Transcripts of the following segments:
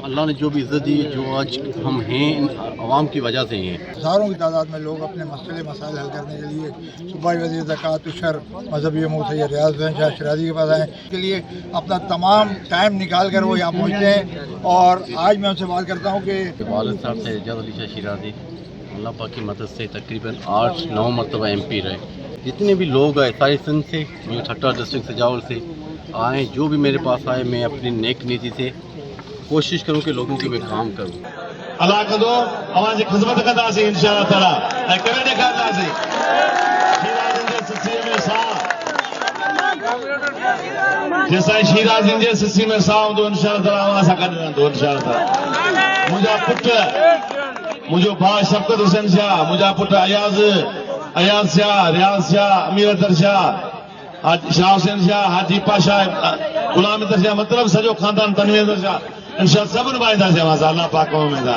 अल्लाह ने जो भी इज़्ज़त दी, जो आज हम हैं इन आवाम की वजह से ही हैं। हज़ारों की तादाद में लोग अपने मसाइल हल करने के लिए सूबाई वज़ीर ज़कात उशर मजहबी अमूर सैयद रियाज़ हुसैन शाह शिराज़ी के पास आए के लिए अपना तमाम टाइम निकाल कर वो यहाँ पहुँचते हैं। और आज मैं उनसे बात करता हूँ कि वालिद साहब से एजाज़ अली शाह शिराज़ी अल्लाह पाक की मदद से तकरीबन 8-9 मरतबा MP रहे। जितने भी लोग आए सारी सिंध से, मुझे ठट्टा डिस्ट्रिक्ट सजावल से आए, जो भी मेरे पास आए, मैं अपनी नेक नीति से कोशिश करूँ कि लोगों की मैं काम करूँ। अल्लाह कंदो अवां जी ख़िदमत कंदासीं इंशाअल्लाह ताला ऐं करे ॾेखारींदासीं शीराज़िन जे सिसी में साह जेसिताईं शीराज़िन जे सिसी में साह हूंदो इंशाअल्लाह ताला अवां सां गॾु रहंदो इंशाअल्लाह ताला। मुंहिंजा पुट मुंहिंजो भाउ शफ़क़त हुसैन शाह, मुंहिंजा पुट अयाज़ शाह, रियाज़ शाह, अमीर अतर शाह, शाह हुसैन शाह, हाजी पाशाह, गुलाम अतर शाह, मतिलबु सॼो ख़ानदान तनवीर अतर शाह इंशाअल्लाह सभु निभाईंदासीं अल्लाह पाक में उम्मीद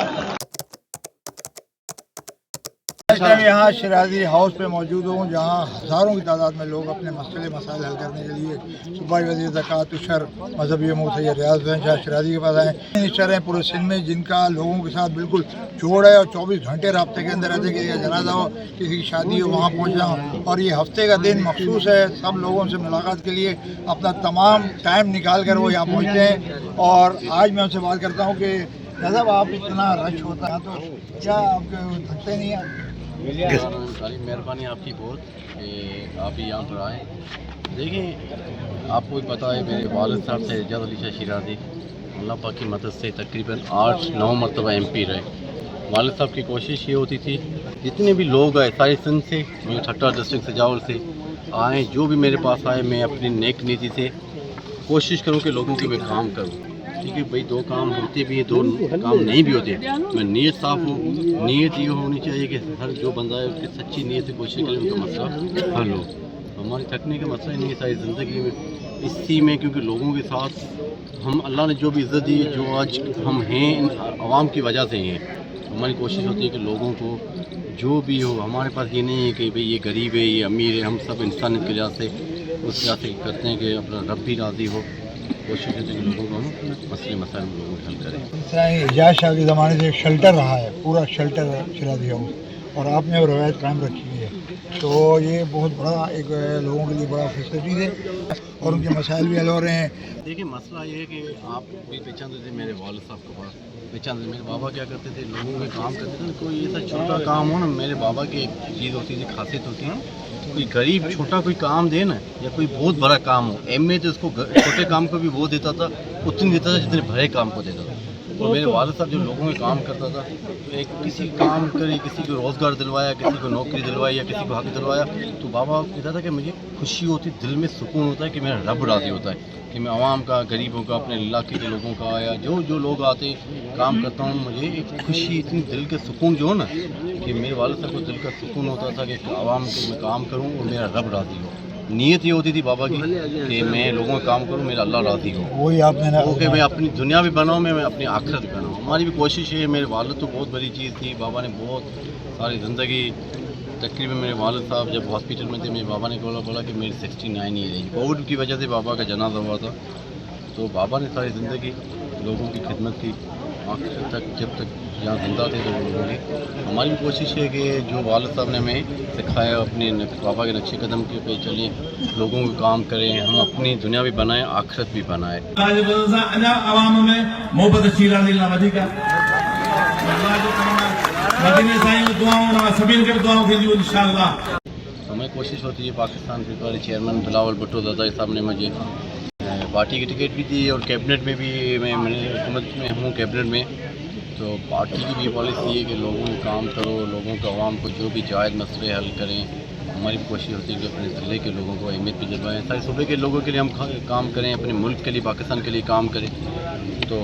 इस टाइम यहाँ शिराज़ी हाउस पे मौजूद हूँ, जहाँ हज़ारों की तादाद में लोग अपने मसाइल हल करने के लिए सूबाई वज़ीर ज़कात उशर मजहबी अमूर सैयद रियाज़ हुसैन शाह शिराज़ी के पास आए। मिनिस्टर हैं पूरे सिंध में जिनका लोगों के साथ बिल्कुल जोड़ है और 24 घंटे राब्ते के अंदर रहते हैं। किसी का जनाजा हो, किसी की शादी हो, वहाँ पहुँचना हो। और ये हफ्ते का दिन मखसूस है सब लोगों से मुलाकात के लिए, अपना तमाम टाइम निकाल कर वो यहाँ पहुँचते हैं। और आज मैं उनसे बात करता हूँ कि साहब आप इतना रश होता है तो क्या आपके थकते नहीं हैं? सारी मेहरबानी आपकी बहुत कि आप ही यहाँ पर आए। देखिए आपको भी पता है मेरे वालिद साहब से एजाज़ अली शाह शिराज़ी अल्लाह पाक की मदद से तकरीबन 8-9 मरतबा MP रहे। वालिद साहब की कोशिश ये होती थी जितने भी लोग आए सारी सिंध से, मुझे ठट्टा डिस्ट्रिक्ट सजावल से आए, जो भी मेरे पास आए, मैं अपनी नेक नीति से कोशिश करूँ कि लोगों की मैं काम करूँ। ठीक है भाई, दो काम होते भी हैं, दो काम नहीं भी होते। मैं नीयत साफ़ हो, नीयत ये होनी चाहिए कि हर जो बंदा है उसकी सच्ची नीयत से कोशिश करें उनका मसला हल हो। हमारी थकने का मसला ही नहीं है सारी ज़िंदगी में इसी में, क्योंकि लोगों के साथ हम अल्लाह ने जो भी इज़्ज़त दी, जो आज हम हैं इन आवाम की वजह से ही हैं। हमारी कोशिश होती है कि लोगों को जो भी हो, हमारे पास ये नहीं है कि भाई ये गरीब है, ये अमीर है, हम सब इंसानियत के लिहाज से उस लिहाज से करते हैं कि अपना रब भी राज़ी हो। कोशिश है कि लोगों को हम मसले मसाइल लोगों को हल करें। एजाज शाह के ज़माने से एक शेल्टर रहा है, पूरा शेल्टर है शिराज़ी हाउस, और आपने वो रवायत कायम रखी है, तो ये बहुत बड़ा एक लोगों के लिए बड़ा फैसिलिटी है और उनके मसाइल भी हल हो रहे हैं। देखिए मसला ये है कि आप भी पहचानते थे मेरे वालिद साहब के पास, पहचानते मेरे बाबा क्या करते थे, लोगों में काम करते थे। कोई ऐसा छोटा काम हो ना, मेरे बाबा की एक चीज़ होती थी, खासियत होती है, कोई गरीब छोटा कोई काम दे ना, या कोई बहुत बड़ा काम हो, एम तो उसको छोटे काम को भी वो देता था, उतनी देता था जितने बड़े काम को देता था। और मेरे वालिद साहब जो लोगों में काम करता था, एक किसी काम करे, किसी को रोज़गार दिलवाया, किसी को नौकरी दिलवाई या किसी को हक दिलवाया, तो बाबा कहता था कि मुझे खुशी होती, दिल में सुकून होता है कि मेरा रब राज़ी होता है कि मैं आवाम का, गरीबों का, अपने इलाके के लोगों का, या जो लोग आते काम करता हूँ, मुझे एक खुशी, इतनी दिल के सुकून जो हो ना, कि मेरे वालिद साहब को दिल का सुकून होता था कि आवाम के मैं काम करूँ और मेरा रब राज़ी हो। नीयत ये होती थी बाबा की कि मैं लोगों का काम करूँ, मेरा अल्लाह राज़ी हो, वही आपने ना कि मैं अपनी दुनिया भी बनाऊँ, मैं अपनी आखिरत भी बनाऊँ। हमारी भी कोशिश है। मेरे वालिद तो बहुत बड़ी चीज़ थी, बाबा ने बहुत सारी ज़िंदगी, तकरीबन मेरे वालिद साहब जब हॉस्पिटल में थे, मेरे बाबा ने बोला कि मेरी 69 ईयर है। कोविड की वजह से बाबा का जनाजा हुआ था, तो बाबा ने सारी ज़िंदगी लोगों की खिदमत की आखिर तक, जब तक यहाँ जिंदा थे तो लोगों ने। हमारी भी कोशिश है कि जो वालिद साहब ने हमें सिखाया, अपने बाबा के नक्शे कदम के पे चलें, लोगों को काम करें, हम अपनी दुनिया भी बनाएं, आखिरत भी बनाएं। हमें कोशिश होती है, पाकिस्तान के चेयरमैन बिलावल भुट्टो दादा साहब ने मुझे पार्टी की टिकट भी दी और कैबिनेट में भी मैं हुकूमत में हूँ, कैबिनेट में। तो पार्टी की भी पॉलिसी है कि लोगों को काम करो, लोगों को, आवाम को जो भी जायज़ मसले हल करें। हमारी भी कोशिश होती है कि अपने ज़िले के लोगों को अहमियत भी दिलवाएँ, सारे सूबे के लोगों के लिए हम काम करें, अपने मुल्क के लिए, पाकिस्तान के लिए काम करें। तो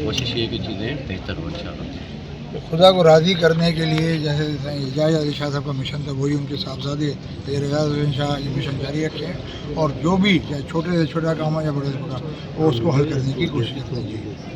कोशिश ये है कि चीज़ें बेहतर हो इंशाअल्लाह। खुदा को राज़ी करने के लिए जैसे एजाज अली शाह साहब का मिशन था, वही उनके साहबजादे रियाज़ हुसैन शाह ये मिशन जारी रखें, और जो भी चाहे छोटे से छोटा काम हो या बड़े से बड़ा, वो उसको हल करने की कोशिश करनी चाहिए।